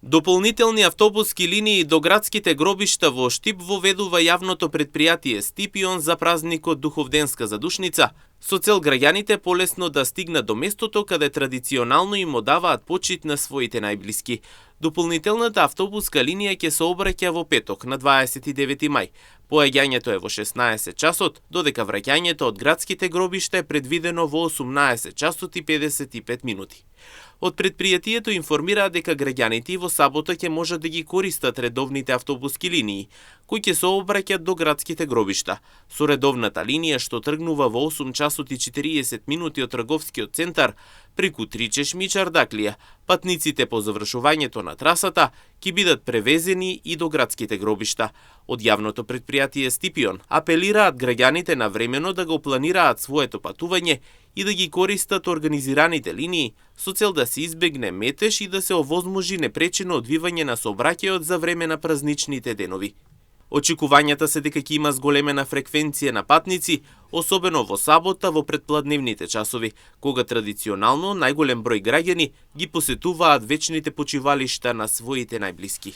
Дополнителни автобуски линии до градските гробишта во Штип воведува јавното претпријатие Стипион за празникот Духовденска задушница, со цел граѓаните полесно да стигнат до местото каде традиционално им одаваат почит на своите најблиски. Дополнителната автобуска линија ќе се обраќа во петок на 29 мај. Поаѓањето е во 16 часот, додека враќањето од градските гробишта е предвидено во 18 часот и 55 минути. Од претпријатието информираат дека граѓаните во сабота ќе можат да ги користат редовните автобуски линии, кои ќе се обраќат до градските гробишта. Со редовната линија што тргнува во 8 часот и 40 минути од трговскиот центар, преку Тричеш и Чардаклија, патниците по завршувањето на трасата ќе бидат превезени и до градските гробишта. Од јавното претпријатие Стипион апелираат граѓаните навремено да го планираат своето патување и да ги користат организираните линии со цел да се избегне метеж и да се овозможи непречено одвивање на сообраќајот за време на празничните денови. Очекувањата се дека ќе има зголемена фреквенција на патници, особено во сабота во претпладневните часови, кога традиционално најголем број граѓани ги посетуваат вечните почивалишта на своите најблиски.